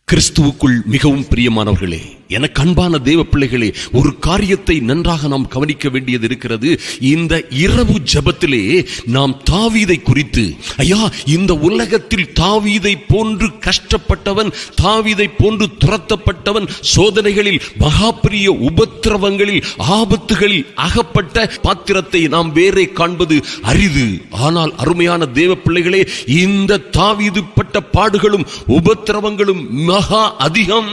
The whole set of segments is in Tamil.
கிறிஸ்துவுக்குள் மிகவும் பிரியமானவர்களே, எனக்கு அன்பான தேவ பிள்ளைகளே, ஒரு காரியத்தை நன்றாக நாம் கவனிக்க வேண்டியது இருக்கிறது. இந்த இரவு ஜெபத்திலே நாம் தாவீதை குறித்து, ஐயா, இந்த உலகத்தில் தாவீதை போன்று கஷ்டப்பட்டவன், தாவீதை போன்று துரத்தப்பட்டவன், சோதனைகளில் மகா பெரிய உபத்திரவங்களில் ஆபத்துகளில் அகப்பட்ட பாத்திரத்தை நாம் வேறே காண்பது அரிது. ஆனால் அருமையான தேவ பிள்ளைகளே, இந்த தாவீது பட்ட பாடுகளும் உபத்திரவங்களும் மகா அதிகம்.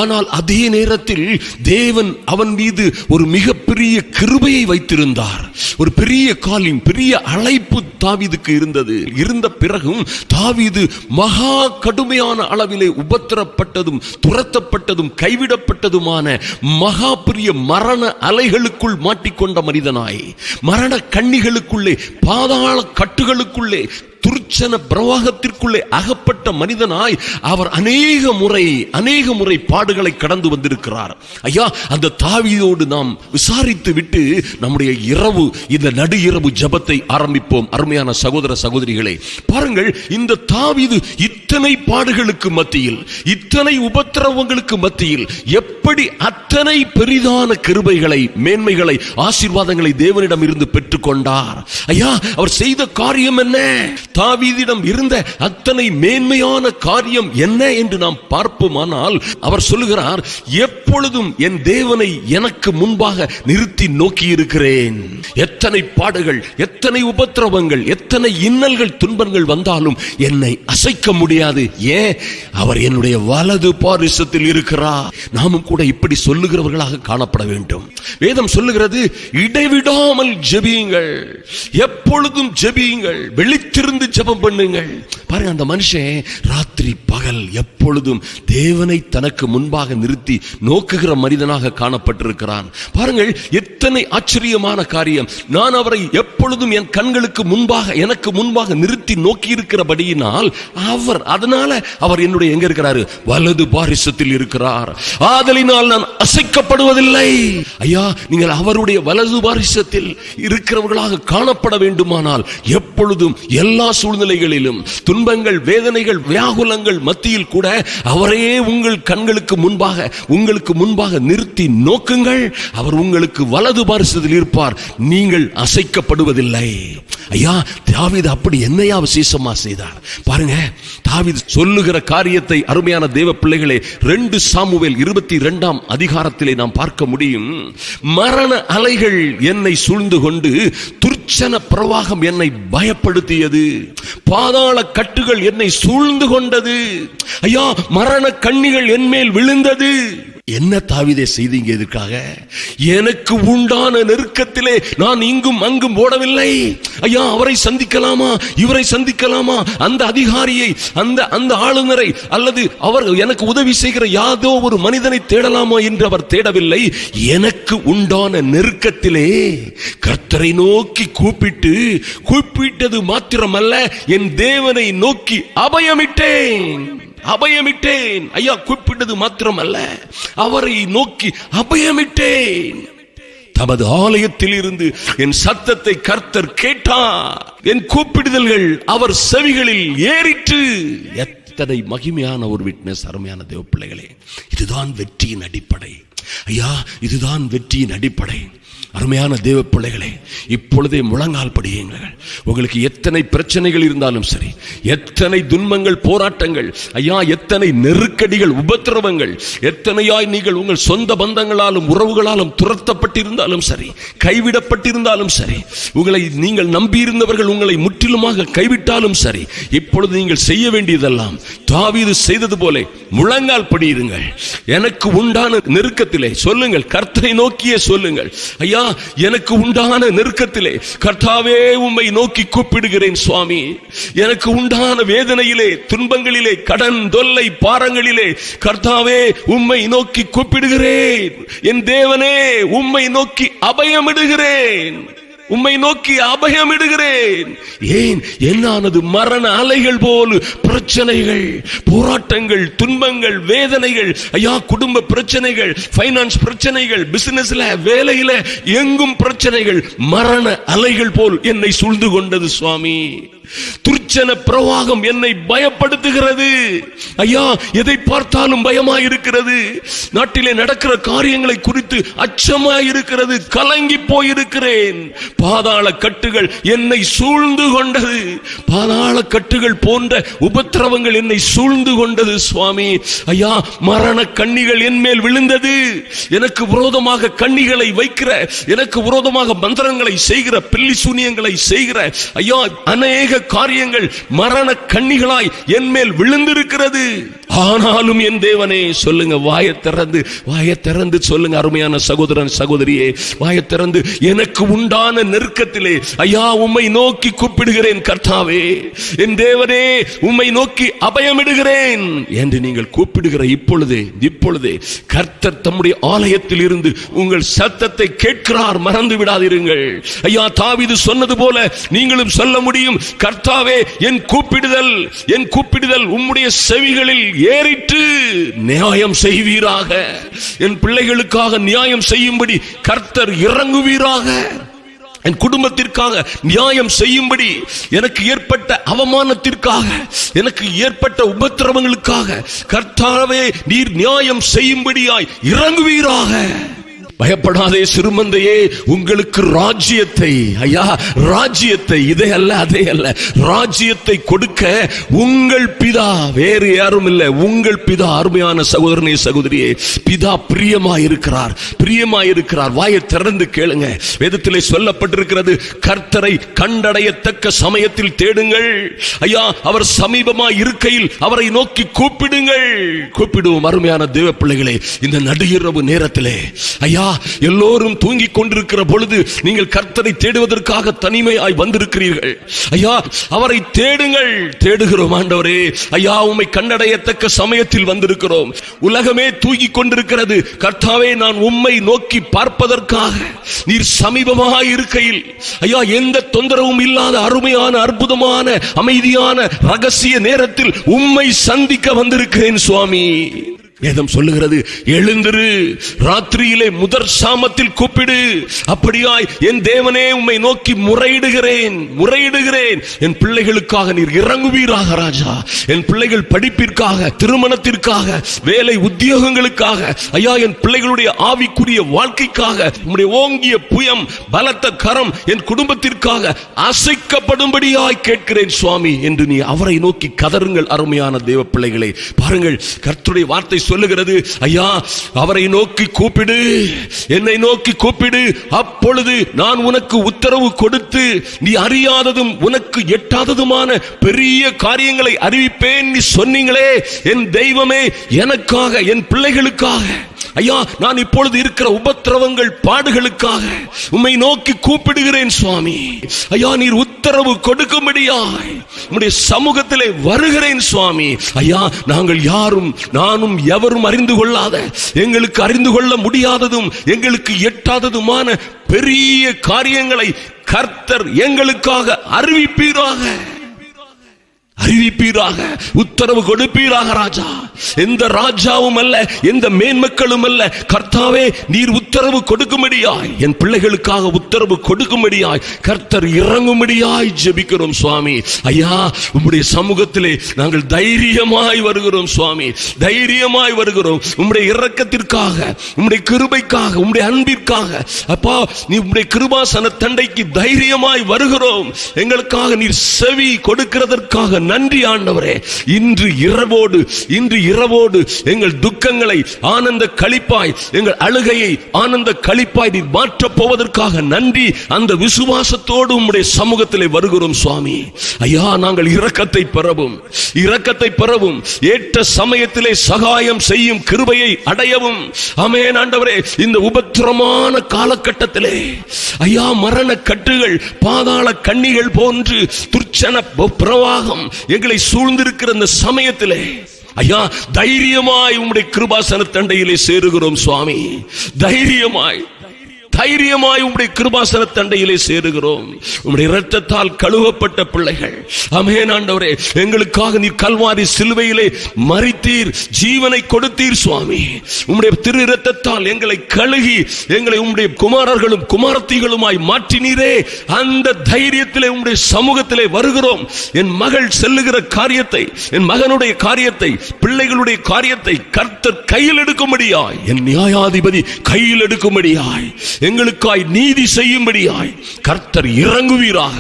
ஆனால் அதே நேரத்தில் தேவன் அவன் மீது ஒரு மிகப்பெரிய கிருபையை வைத்திருந்தார். ஒரு பெரிய காலின் பெரிய அழைப்பு தாவீதுக்கு இருந்தது. இருந்த பிறகும் தாவீது மகா கடுமையான அளவிலே உபத்திரப்பட்டதும் துரத்தப்பட்டதும் கைவிடப்பட்டதுமான மகா பெரிய மரண அலைகளுக்குள் மாட்டிக்கொண்ட மனிதனாய், மரண கண்ணிகளுக்குள்ளே, பாதாள கட்டுகளுக்குள்ளே, துர்ச்சன பிரவாகத்திற்குள்ளே அகப்பட்ட மனிதனாய் அவர் அநேக முறை பாடுகளை கடந்து வந்திருக்கிறார். ஐயா, அந்த தாவீதோடு நாம் விசாரித்து விட்டு நம்முடைய இரவு, இந்த நடு இரவு ஜெபத்தை ஆரம்பிப்போம். அருமையான சகோதர சகோதரிகளே, பாருங்கள், இந்த தாவீது இத்தனை பாடுகளுக்கு மத்தியில், இத்தனை உபத்திரவங்களுக்கு மத்தியில் எப்படி அத்தனை பெரிதான கிருபைகளை, மேன்மைகளை, ஆசீர்வாதங்களை தேவனிடம் இருந்து பெற்றுக்கொண்டார். ஐயா, அவர் செய்த காரியம் என்ன? தாவீதிடம் இருந்த அத்தனை மேன்மையான காரியம் என்ன என்று நாம் பார்ப்போமானால், அவர் சொல்லுகிறார், எப்பொழுதும் என் தேவனை எனக்கு முன்பாக நிறுத்தி நோக்கி இருக்கிறேன். எத்தனை பாடுகள், எத்தனை உபத்திரவங்கள், எத்தனை இன்னல்கள், துன்பங்கள் வந்தாலும் என்னை அசைக்க முடியாது. ஏன்? அவர் என்னுடைய வலது பாரிசத்தில் இருக்கிறார். நாமும் கூட இப்படி சொல்லுகிறவர்களாக காணப்பட வேண்டும். வேதம் சொல்லுகிறது, இடைவிடாமல் ஜெபியுங்கள், எப்பொழுதும் ஜெபியுங்கள், விழித்திருந்து ஜெபம் பண்ணுங்கள். பாருங்க, அந்த மனுஷன் ராத்திரி பகல் எப்பொழுதும் தேவனை தனக்கு முன்பாக நிறுத்தி நோக்குகிற மனிதனாக காணப்பட்டிருக்கிறான். பாருங்கள், எத்தனை ஆச்சரியமான காரியம். நான் அவரை எப்பொழுதும் என் கண்களுக்கு முன்பாக, எனக்கு முன்பாக நிறுத்தி நோக்கி இருக்கிறபடியினால் அதனால அவர் என்னுடைய எங்க இருக்கிறாரு? வலது பாரிசத்தில் இருக்கிறார். ஆதலினால் நான் அசைக்கப்படுவதில்லை. ஐயா, நீங்கள் அவருடைய வலது பாரிசத்தில் இருக்கிறவர்களாக காணப்பட வேண்டுமானால் எப்பொழுதும் எல்லா சூழ்நிலைகளிலும், துன்பங்கள், வேதனைகள், வியாகுலங்கள் மத்தியில் கூட அவரையே உங்கள் கண்களுக்கு முன்பாக, உங்களுக்கு முன்பாக நிறுத்தி நோக்குங்கள். அவர் உங்களுக்கு வலது பாரிசத்தில் இருப்பார். நீங்கள் அசைக்கப்படுவதில்லை. ஐயா, தாவீது அப்படி என்னையா விசேஷமா செய்தார்? பாருங்க, தாவீது சொல்லுகிற காரியத்தை அருமையான தேவ பிள்ளைகளே, 2 சாமுவேல் 22 அதிகாரத்திலே நாம் பார்க்க முடியும். மரண அலைகள் என்னை சூழ்ந்து கொண்டு, துர்ச்சன பிரவாகம் என்னை பயப்படுத்தியது, பாதாள கட்டுகள் என்னை சூழ்ந்து கொண்டது. ஐயா, மரண கண்ணிகள் என் மேல் விழுந்தது. என்ன தாவீதே செய்தீங்க? எதற்காக? எனக்கு உண்டான நெருக்கத்திலே நான் இங்கும் அங்கும் ஓடவில்லை. ஐயா, அவரை சந்திக்கலாமா, இவரை சந்திக்கலாமா, அந்த அதிகாரியை, அந்த ஆளுநரை, அல்லது அவர் எனக்கு உதவி செய்கிற யாதோ ஒரு மனிதனை தேடலாமா என்று அவர் தேடவில்லை. எனக்கு உண்டான நெருக்கத்திலே கர்த்தரை நோக்கி கூப்பிட்டது மாத்திரமல்ல, என் தேவனை நோக்கி அபயமிட்டேன். ஐயா, கூப்பிட்டது மாத்திரமல்ல, அவரை நோக்கி அபயமிட்டேன். தமது ஆலயத்தில் இருந்து என் சத்தத்தை கர்த்தர் கேட்டார். என் கூப்பிடுதல்கள் அவர் செவிகளில் ஏறிற்று. எத்தனை மகிமையான ஒரு விட்னஸ், அருமையான தேவ பிள்ளைகளே. இதுதான் வெற்றியின் அடிப்படை. ஐயா, இதுதான் வெற்றியின் அடிப்படை. அருமையான தேவ பிள்ளைகளே, இப்பொழுதே முழங்கால் படியுங்கள். உங்களுக்கு எத்தனை பிரச்சனைகள் இருந்தாலும் சரி, எத்தனை துன்பங்கள், போராட்டங்கள், ஐயா, எத்தனை நெருக்கடிகள், உபத்திரவங்கள், எத்தனையாய் நீங்கள் உங்கள் சொந்த பந்தங்களாலும் உறவுகளாலும் துரத்தப்பட்டிருந்தாலும் சரி, கைவிடப்பட்டிருந்தாலும் சரி, உங்களை நீங்கள் நம்பியிருந்தவர்கள் உங்களை முற்றிலுமாக கைவிட்டாலும் சரி, இப்பொழுது நீங்கள் செய்ய வேண்டியதெல்லாம் தாவீது செய்தது போல முழங்கால் படியிருங்கள். எனக்கு உண்டான நெருக்கத்திலே சொல்லுங்கள், கர்த்தரை நோக்கியே சொல்லுங்கள். ஐயா, எனக்கு உண்டான நெருக்கத்திலே கர்த்தாவே உம்மை நோக்கி கூப்பிடுகிறேன் சுவாமி. எனக்கு உண்டான வேதனையிலே, துன்பங்களிலே, கடன் தொல்லை பாரங்களிலே கர்த்தாவே உம்மை நோக்கி கூப்பிடுகிறேன். என் தேவனே, உம்மை நோக்கி அபயமிடுகிறேன். ஏன்? என்னானது மரண அலைகள் போல் பிரச்சனைகள், போராட்டங்கள், துன்பங்கள், வேதனைகள், ஐயா, குடும்ப பிரச்சனைகள், பைனான்ஸ் பிரச்சனைகள், பிசினஸ்ல, வேலையில, எங்கும் பிரச்சனைகள், மரண அலைகள் போல் என்னை சூழ்ந்து கொண்டது சுவாமி. துர்ச்சன பிரவாகம் என்னை பயப்படுத்துகிறது. ஐயா, எதை பார்த்தாலும் பயமாயிருக்கிறது. நாட்டிலே நடக்கிற காரியங்களை குறித்து அச்சமாயிருக்கிறது. கலங்கி போயிருக்கிறேன். பாதாள கட்டுகள் என்னை சூழ்ந்து கொண்டது. பாதாள கட்டுகள் போன்ற உபத்திரவங்கள் என்னை சூழ்ந்து கொண்டது சுவாமி. ஐயா, மரண கண்ணிகள் என் மேல் விழுந்தது. எனக்கு விரோதமாக கண்ணிகளை வைக்கிற, எனக்கு விரோதமாக மந்திரங்களை செய்கிற, பில்லி சூனியங்களை செய்கிற ஐயா அநேக காரியங்கள் மரண கண்ணிகளாய் என் மேல் விழுந்திருக்கிறது. ஆனாலும் என் தேவனே, சொல்லுங்க, வாயை திறந்து சொல்லுங்க. அருமையான சகோதரன் சகோதரியே, வாயை திறந்து எனக்கு உண்டான நெருக்கத்திலே ஐயா உம்மை நோக்கி கூப்பிடுகிறேன். கர்த்தாவே, என் தேவனே, உம்மை நோக்கி அபயமிடுகிறேன் என்று நீங்கள் கூப்பிடுகிற இப்பொழுதே கர்த்தர் தம்முடைய ஆலயத்தில் இருந்து உங்கள் சத்தத்தை கேட்கிறார். மறந்து விடாதீர்கள். ஐயா, தாவீது சொன்னது போல நீங்களும் சொல்ல முடியும். கர்த்தாவே, என் கூப்பிடுதல் உம்முடைய செவிகளில் ஏறிற்று. நியாயம் செய்வீராக. என் பிள்ளைகளுக்காக நியாயம் செய்யும்படி கர்த்தர் இறங்குவீராக. என் குடும்பத்திற்காக நியாயம் செய்யும்படி, எனக்கு ஏற்பட்ட அவமானத்திற்காக, எனக்கு ஏற்பட்ட உபத்திரவங்களுக்காக கர்த்தாவே நீர் நியாயம் செய்யும்படியாய் இறங்குவீராக. பயப்படாதே சிறுமந்தையே, உங்களுக்கு ராஜ்யத்தை, ஐயா ராஜ்யத்தை, இதை அல்ல அதே அல்ல, ராஜ்யத்தை கொடுக்க உங்கள் பிதா, வேறு யாரும் இல்லை, உங்கள் பிதா. அருமையான சகோதரனே சகோதரியே, பிதா பிரியமாயிருக்கிறார். வாயை திறந்து கேளுங்க. வேதத்திலே சொல்லப்பட்டிருக்கிறது, கர்த்தரை கண்டடையத்தக்க சமயத்தில் தேடுங்கள். ஐயா, அவர் சமீபமாய் இருக்கையில் அவரை நோக்கி கூப்பிடுவோம். அருமையான தேவ பிள்ளைகளே, இந்த நடுஇரவு நேரத்திலே ஐயா எல்லோரும் தூங்கிக் கொண்டிருக்கிற பொழுது நீங்கள் கர்த்தரை தேடுவதற்காக தனிமையாய் வந்திருக்கிறீர்கள். ஐயா, அவரை தேடுகிறோம். ஆண்டவரே, ஐயா உம்மை கண்டடையத்தக்க சமயத்தில் வந்திருக்கிறோம். உலகமே தூங்கிக் கொண்டிருக்கிறது. கர்த்தாவே, நான் உம்மை நோக்கி பார்ப்பதற்காக நீர் சமீபமாக இருக்கையில் ஐயா எந்த தொந்தரவும் இல்லாத அருமையான அற்புதமான அமைதியான ரகசிய நேரத்தில் உம்மை சந்திக்க வந்திருக்கிறேன் சுவாமி. வேதம் சொல்லுகிறது, எழுந்திரு, ராத்திரியிலே முதற் சாமத்தில் கூப்பிடு. அப்படியாய் என் தேவனே உம்மை நோக்கி முறையிடுகிறேன். என் பிள்ளைகளுக்காக நீர் இறங்குவீராக ராஜா. என் பிள்ளைகள் படிப்பிற்காக, திருமணத்திற்காக, வேலை உத்தியோகங்களுக்காக, ஐயா என் பிள்ளைகளுடைய ஆவிக்குரிய வாழ்க்கைக்காக உம்முடைய ஓங்கிய புயம், பலத்த கரம் என் குடும்பத்திற்காக அசைக்கப்படும்படியாய் கேட்கிறேன் சுவாமி என்று நீ அவரை நோக்கி கதறுங்கள். அருமையான தேவ பிள்ளைகளை பாருங்கள், கர்த்தருடைய வார்த்தை சொல்லுகிறது, ஐயா அவரை நோக்கி கூப்பிடு, என்னை நோக்கி கூப்பிடு, அப்பொழுது நான் உனக்கு உத்தரவு கொடுத்து நீ அறியாததும் உனக்கு எட்டாததுமான பெரிய காரியங்களை அறிவிப்பேன் நீ சொன்னீங்களே. என் தெய்வமே, எனக்காக, என் பிள்ளைகளுக்காக, ஐயா நான் இப்பொழுது இருக்கிற உபத்திரவங்கள், பாடுகளுக்காக உம்மை நோக்கி கூப்பிடுகிறேன் சுவாமி. ஐயா நீர் உத்தரவு கொடுக்கும்படியாய் உம்முடைய சமூகத்திலே வருகிறேன் சுவாமி. ஐயா நாங்கள் யாரும், நானும் எவரும் அறிந்து கொள்ளாத, எங்களுக்கு அறிந்து கொள்ள முடியாததும் எங்களுக்கு எட்டாததுமான பெரிய காரியங்களை கர்த்தர் எங்களுக்காக அறிவிப்பீராக, உத்தரவு கொடுப்பீராக ராஜா. எந்த ராஜாவும் அல்ல, எந்த மேன்மக்களும் அல்ல, கர்த்தாவே நீர் உத்தரவு கொடுக்கும்படியாய், என் பிள்ளைகளுக்காக உத்தரவு கொடுக்கும்படியாய் கர்த்தர் இறங்கும்படியாய் ஜெபிக்கிறோம் சுவாமி. ஐயா உம்முடைய சமூகத்திலே நாங்கள் தைரியமாய் வருகிறோம் சுவாமி, தைரியமாய் வருகிறோம். உம்முடைய இரக்கத்திற்காக, உம்முடைய கிருபைக்காக, உம்முடைய அன்பிற்காக அப்பா நீ உம்முடைய கிருபாசன தண்டைக்கு தைரியமாய் வருகிறோம். எங்களுக்காக நீர் செவி கொடுக்கிறதற்காக நன்றி ஆண்டவரே. இன்று இரவோடு எங்கள் துக்கங்களை ஆனந்த களிப்பாய், எங்கள் அழுகையை ஆனந்த களிப்பாய் நீர் மாற்றப் போவதற்காக நன்றி. அந்த விசுவாசத்தோடு உம்முடைய சமூகத்திலே வருகிறோம் சுவாமி. ஐயா நாங்கள் இரக்கத்தை பெறவும் ஏற்ற சமயத்திலே சகாயம் செய்யும் கிருபையை அடையவும். ஆமென் ஆண்டவரே. இந்த உபத்திரமான காலகட்டத்திலே ஐயா மரண கட்டுகள், பாதாள கண்ணிகள் போன்று துர்ச்சன பிரவாகம் எங்களை சூழ்ந்திருக்கிற இந்த சமயத்திலே ஐயா தைரியமாய் உம்முடைய கிருபாசன தண்டையிலே சேருகிறோம் சுவாமி. தைரியமாய் தைரியமாய் உம்முடைய கிருபாசன தண்டையிலே சேருகிறோம். உம்முடைய இரத்தத்தால் கழுவப்பட்ட பிள்ளைகள். ஆமென் ஆண்டவரே, எங்களுக்காக நீர் கல்வாரி சிலுவையிலே மரித்தீர், ஜீவனை கொடுத்தீர் சுவாமி. உம்முடைய திரு இரத்தத்தால் எங்களை கழுகி எங்களை உம்முடைய குமாரர்களும் குமாரத்திகளுமாய் மாற்றினீரே. அந்த தைரியத்திலே உம்முடைய சமூகத்திலே வருகிறோம். என் மகள் செல்லுகிற காரியத்தை, என் மகனுடைய காரியத்தை, பிள்ளைகளுடைய காரியத்தை கர்த்தர் கையில் எடுக்கும்படியாய், என் நியாயாதிபதி கையில் எடுக்கும்படியாய், எங்களுக்காய் நீதி செய்யும்படியாய் கர்த்தர் இறங்குவீராக.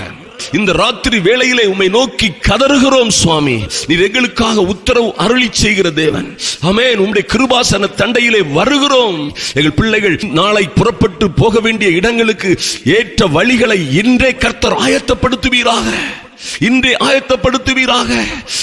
இந்த ராத்திரி வேளையிலே உம்மை நோக்கி கதறுகிறோம் சுவாமி. நீர் எங்களுக்காக உத்தரவு அருளி செய்கிற தேவன். ஆமென். உம்முடைய கிருபாசன தண்டையிலே வருகிறோம். எங்கள் பிள்ளைகள் நாளை புறப்பட்டு போக வேண்டிய இடங்களுக்கு ஏற்ற வழிகளை இன்றே கர்த்தர் ஆயத்தப்படுத்துவீராக, இன்றே ஆயத்தப்படுத்துவீராக.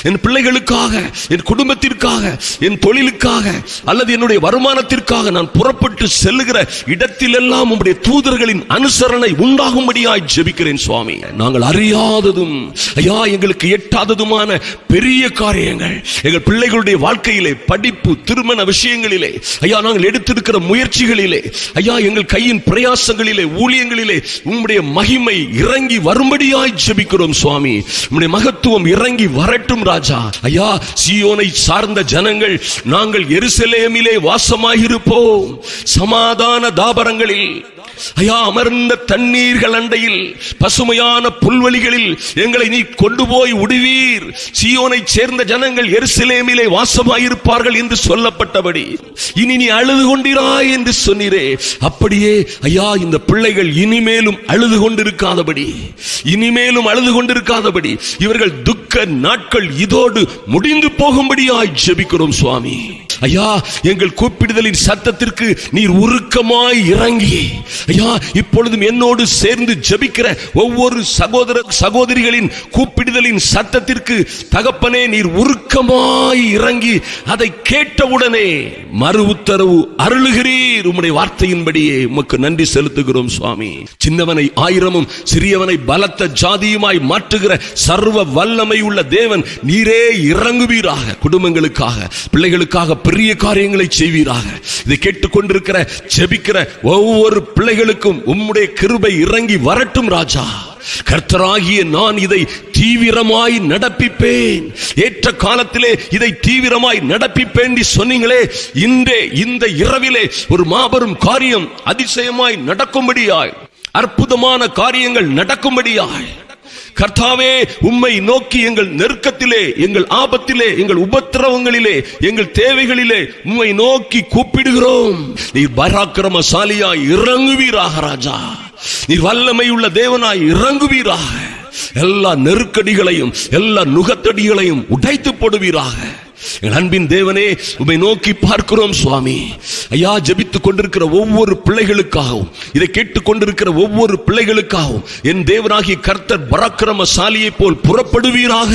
என் பிள்ளைகளுக்காக, என் குடும்பத்திற்காக, என் தொழிலுக்காக அல்லது என்னுடைய வருமானத்திற்காக நான் புறப்பட்டு செல்லுகிற இடத்திலெல்லாம் உம்முடைய தூதர்களின் அனுசரணை உண்டாகும்படியாய் ஜெபிக்கிறேன் சுவாமி. நாங்கள் அறியாததும் ஐயா எங்களுக்கு எட்டாததுமான பெரிய காரியங்கள் எங்கள் பிள்ளைகளுடைய வாழ்க்கையிலே, படிப்பு, திருமண விஷயங்களிலே, ஐயா நாங்கள் எடுத்திருக்கிற முயற்சிகளிலே, ஐயா எங்கள் கையின் பிரயாசங்களிலே, ஊழியங்களிலே உம்முடைய மகிமை இறங்கி வரும்படியாய் ஜெபிக்கிறோம் சுவாமி. உம்முடைய மகத்துவம் இறங்கி வரட்டும் ராஜா. ஐயா, சீயோனை சார்ந்த ஜனங்கள் நாங்கள் எருசலேமிலே வாசமாயிருப்போம், சமாதான தாபரங்களில், ஐயா அமர்ந்த தண்ணீர்கள் அண்டையில், பசுமையான புல்வெளிகளில் எங்களை நீ கொண்டு போய் விடுவீர். சீயோனை சேர்ந்த ஜனங்கள் எருசலேமிலே வாசமாயிருப்பார்கள் என்று சொல்லப்பட்டபடி இனி நீ அழுது கொண்டிராய் என்று சொன்னீரே. அப்படியே ஐயா இந்த பிள்ளைகள் இனிமேலும் அழுது கொண்டிருக்காதபடி, இனிமேலும் அழுது கொண்டிருக்காதபடி, இவர்கள் துக்க நாட்கள் இதோடு முடிந்து போகும்படியாய் ஜெபிக்கிறோம் சுவாமி. ஐயா எங்கள் கூப்பிடுதலின் சத்தத்திற்கு நீர் உருக்கமாய் இறங்கி, ஐயா இப்பொழுதும் என்னோடு சேர்ந்து ஜெபிக்கிற ஒவ்வொரு சகோதர சகோதரிகளின் கூப்பிடுதலின் சத்தத்திற்கு தகப்பனே நீர் உருக்கமாய் இறங்கி அதை கேட்டவுடனே மறு உத்தரவு அருளுகிறீர். உம்முடைய வார்த்தையின்படியே உமக்கு நன்றி செலுத்துகிறோம் சுவாமி. சின்னவனை ஆயிரமும் சிறியவனை பலத்த ஜாதியுமாய் மாற்றுகிற சர்வ வல்லமை உள்ள தேவன் நீரே இறங்குவீராக. குடும்பங்களுக்காக, பிள்ளைகளுக்காக பெரிய காரியங்களை செய்வீராக. இதை கேட்டுக்கொண்டிருக்கிற ஜெபிக்கிற ஒவ்வொரு பிள்ளைகளுக்கும் உம்முடைய கிருபை இறங்கி வரட்டும் ராஜா. கர்த்தராகிய நான் இதை தீவிரமாய் நடப்பிப்பேன், ஏற்ற காலத்திலே இதை தீவிரமாய் நடப்பிப்பேன் சொன்னீங்களே. இன்றே இந்த இரவிலே ஒரு மாபெரும் காரியம் அதிசயமாய் நடக்கும்படியாய், அற்புதமான காரியங்கள் நடக்கும்படியாய் கர்த்தாவே உம்மை நோக்கி எங்கள் நெருக்கத்திலே, எங்கள் ஆபத்திலே, எங்கள் உபத்திரவங்களிலே, எங்கள் தேவைகளிலே உம்மை நோக்கி கூப்பிடுகிறோம். நீர் பராக்கிரமசாலியாய் இறங்குவீராக ராஜா. நீர் வல்லமை உள்ள தேவனாய் இறங்குவீராக. எல்லா நெருக்கடிகளையும், எல்லா நுகத்தடிகளையும் உடைத்து போடுவீராக. என் அன்பின் தேவனே உம்மை நோக்கி பார்க்கிறோம் சுவாமி. ஐயா ஜெபித்துக் கொண்டிருக்கிற ஒவ்வொரு பிள்ளைகளுக்காகவும், இதை கேட்டுக் கொண்டிருக்கிற ஒவ்வொரு பிள்ளைகளுக்காகவும் என் தேவனாகிய கர்த்தர் பராக்கிரமசாலியை போல் புறப்படுவீராக.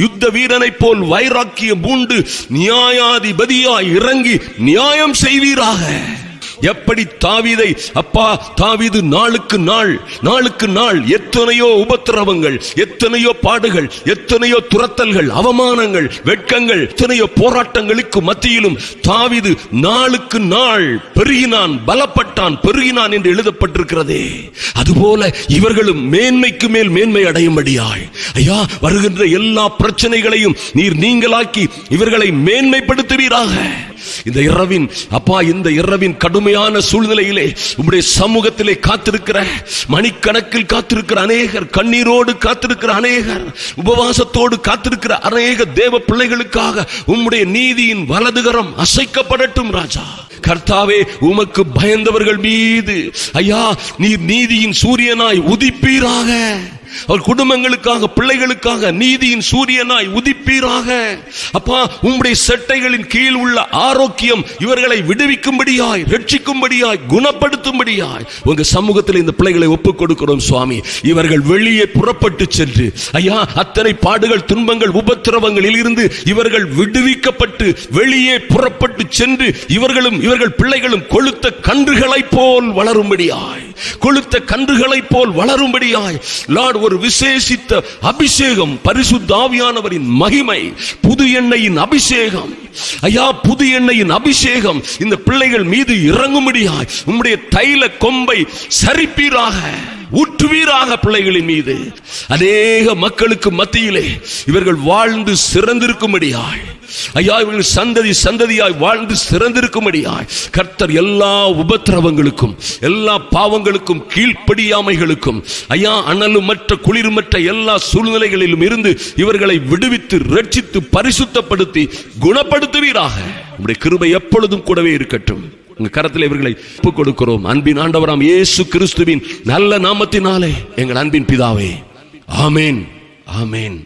யுத்த வீரனை போல் வைராக்கியம் பூண்டு நியாயாதிபதியாய் இறங்கி நியாயம் செய்வீராக. எப்படி தாவீதை, அப்பா தாவீது நாளுக்கு நாள் எத்தனையோ உபத்திரவங்கள், எத்தனையோ பாடுகள், எத்தனையோ துரத்தல்கள், அவமானங்கள், வெட்கங்கள், எத்தனையோ போராட்டங்களுக்கு மத்தியிலும் தாவீது நாளுக்கு நாள் பெருகினான், பலப்பட்டான், பெருகினான் என்று எழுதப்பட்டிருக்கிறதே. அதுபோல இவர்களும் மேன்மைக்கு மேல் மேன்மை அடையும்படியாய் ஐயா வருகின்ற எல்லா பிரச்சனைகளையும் நீர் நீங்களாக்கி இவர்களை மேன்மைப்படுத்துவீராக. இந்த இரவின் அப்பா, இந்த இரவின் கடுமையான சூழ்நிலையிலே உம்முடைய சமூகத்திலே காத்திருக்கிற, மணிக்கணக்கில் காத்திருக்கிற அநேகர், கண்ணீரோடு காத்திருக்கிற அநேகர், உபவாசத்தோடு காத்திருக்கிற அநேக தேவ பிள்ளைகளுக்காக உம்முடைய நீதியின் வலதுகரம் அசைக்கப்படட்டும் ராஜா. கர்த்தாவே உமக்கு பயந்தவர்கள் மீது ஐயா நீர் நீதியின் சூரியனாய் உதிப்பீராக. அவர் குடும்பங்களுக்காக, பிள்ளைகளுக்காக நீதியின் சூரியனாய் உதிப்பீராக. அப்பா உம்முடைய செட்டைகளின் கீழ் உள்ள ஆரோக்கியம் இவர்களை விடுவிக்கும்படியாய், ரட்சிக்கும்படியாய், குணப்படுத்தும்படியாய் உங்க சமூகத்தில் இந்த பிள்ளைகளை ஒப்புக் கொடுக்கிறோம் சுவாமி. இவர்கள் வெளியே புறப்பட்டு சென்று ஐயா அத்தனை பாடுகள், துன்பங்கள், உபத்திரவங்களில் இருந்து இவர்கள் விடுவிக்கப்பட்டு வெளியே புறப்பட்டு சென்று இவர்களும் இவர்கள் பிள்ளைகளும் கொழுத்த கன்றுகளைப் போல் வளரும்படியாய் கொழுத்த கன்றுகளைப் போல் வளரும்படியாய் லார்ட் ஒரு விசேஷித்த அபிஷேகம், பரிசுத்த ஆவியானவரின் மகிமை, புது எண்ணெயின் அபிஷேகம் ஐயா, புது எண்ணெயின் அபிஷேகம் இந்த பிள்ளைகள் மீது இறங்கும்படியாய் உம்முடைய தைல கொம்பை சரிப்பீராக, ஊற்றுவீராக பிள்ளைகளின் மீது. அநேக மக்களுக்கு மத்தியிலே இவர்கள் வாழ்ந்து சிறந்திருக்கும்படியாய் ஐயா, இவர்கள் சந்ததி சந்ததியாய் வாழ்ந்து சிறந்திருக்கும்படியாய் கர்த்தர் எல்லா உபத்திரவங்களுக்கும், எல்லா பாவங்களுக்கும், கீழ்ப்படியாமைகளுக்கும் ஐயா, அனலுமற்ற குளிர்மற்ற எல்லா சூழ்நிலைகளிலும் இருந்து இவர்களை விடுவித்து ரட்சித்து பரிசுத்தப்படுத்தி குணப்படுத்துவீராக. உம்முடைய கிருபை எப்பொழுதும் கூடவே இருக்கட்டும். உங்க கரத்தில் இவர்களை ஒப்புக் கொடுக்கிறோம். அன்பின் ஆண்டவராம் இயேசு கிறிஸ்துவின் நல்ல நாமத்தினாலே எங்கள் அன்பின் பிதாவே, ஆமேன், ஆமேன்.